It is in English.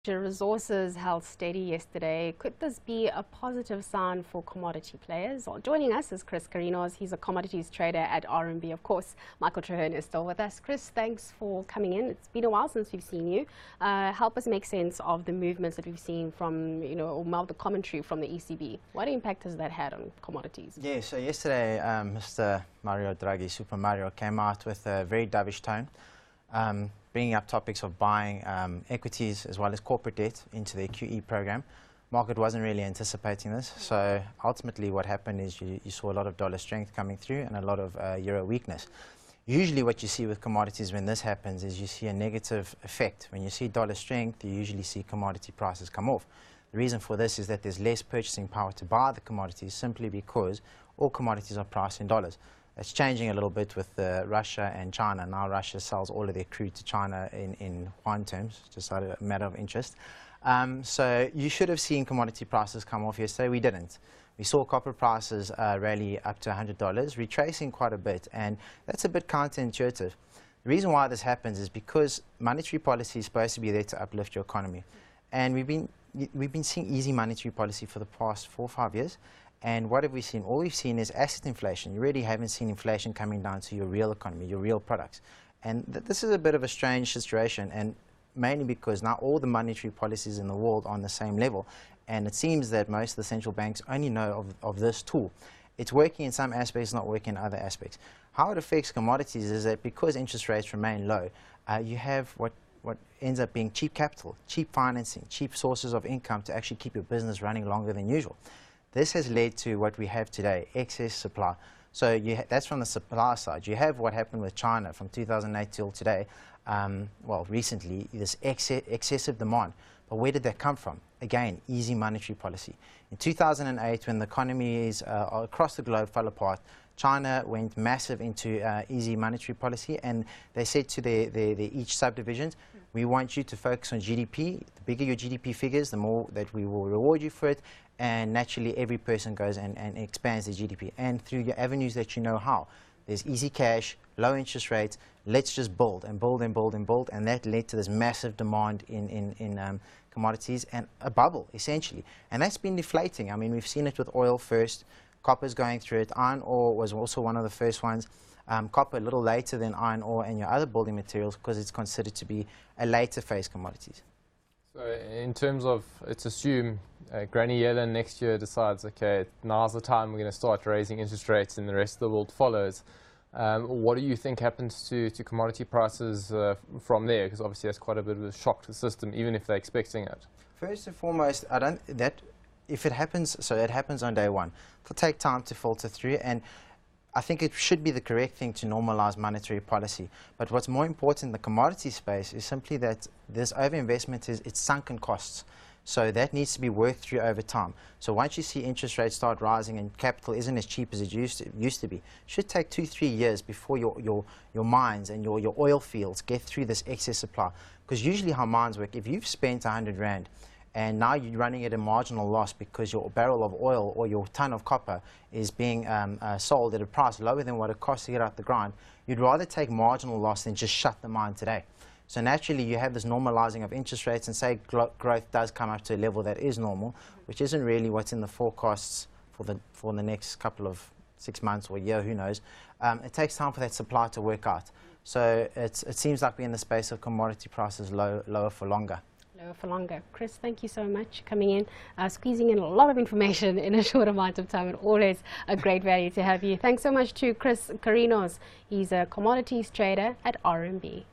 Resources held steady yesterday. Could this be a positive sign for commodity players? Well, joining us is Kairinos. He's a commodities trader at RMB. Of course, Michael Traherne is still with us. Chris, thanks for coming in. It's been a while since we've seen you. Help us make sense of the movements that we've seen from, or the commentary from the ECB. What impact has that had on commodities? Yeah, so yesterday, Mr. Mario Draghi, Super Mario, came out with a very dovish tone, bringing up topics of buying equities as well as corporate debt into their QE program. Market wasn't really anticipating this, so ultimately what happened is you saw a lot of dollar strength coming through and a lot of euro weakness. Usually what you see with commodities when this happens is you see a negative effect. When you see dollar strength, you usually see commodity prices come off. The reason for this is that there's less purchasing power to buy the commodities simply because all commodities are priced in dollars. It's changing a little bit with Russia and China. Now Russia sells all of their crude to China in yuan terms, just out of a matter of interest. So you should have seen commodity prices come off yesterday. We didn't. We saw copper prices rally up to $100, retracing quite a bit, and that's a bit counterintuitive. The reason why this happens is because monetary policy is supposed to be there to uplift your economy. And we've been seeing easy monetary policy for the past 4 or 5 years. And what have we seen? All we've seen is asset inflation. You really haven't seen inflation coming down to your real economy, your real products. And this is a bit of a strange situation, and mainly because now all the monetary policies in the world are on the same level. And it seems that most of the central banks only know of this tool. It's working in some aspects, not working in other aspects. How it affects commodities is that because interest rates remain low, you have what ends up being cheap capital, cheap financing, cheap sources of income to actually keep your business running longer than usual. This has led to what we have today, excess supply. So that's from the supply side. You have what happened with China from 2008 till today, well, recently, this excessive demand. But where did that come from? Again, easy monetary policy. In 2008, when the economies across the globe fell apart, China went massive into easy monetary policy, and they said to each subdivisions, we want you to focus on GDP. The bigger your GDP figures, the more that we will reward you for it. And naturally, every person goes and expands their GDP. And through your avenues that you know how. There's easy cash, low interest rates. Let's just build and build and build and build. And that led to this massive demand in commodities and a bubble, essentially. And that's been deflating. I mean, we've seen it with oil first. Copper's going through it. Iron ore was also one of the first ones. Copper a little later than iron ore and your other building materials because it's considered to be a later phase commodities. So in terms of, let's assume Granny Yellen next year decides, okay, now's the time we're going to start raising interest rates and the rest of the world follows. What do you think happens to commodity prices from there? Because obviously that's quite a bit of a shock to the system, even if they're expecting it. First and foremost, if it happens, so it happens on day one. It'll take time to filter through, and I think it should be the correct thing to normalize monetary policy. But what's more important in the commodity space is simply that this overinvestment it's sunken costs. So that needs to be worked through over time. So once you see interest rates start rising and capital isn't as cheap as it used to be, it should take 2-3 years before your mines and your oil fields get through this excess supply. Because usually how mines work, if you've spent 100 Rand, and now you're running at a marginal loss because your barrel of oil or your ton of copper is being sold at a price lower than what it costs to get out the ground, you'd rather take marginal loss than just shut the mine today. So naturally, you have this normalizing of interest rates, and say growth does come up to a level that is normal, which isn't really what's in the forecasts for the next couple of 6 months or a year, who knows. It takes time for that supply to work out. So it seems like we're in the space of commodity prices lower for longer. For longer. Chris, thank you so much coming in, squeezing in a lot of information in a short amount of time, and always a great value to have you. Thanks so much to Kairinos. He's a commodities trader at RMB.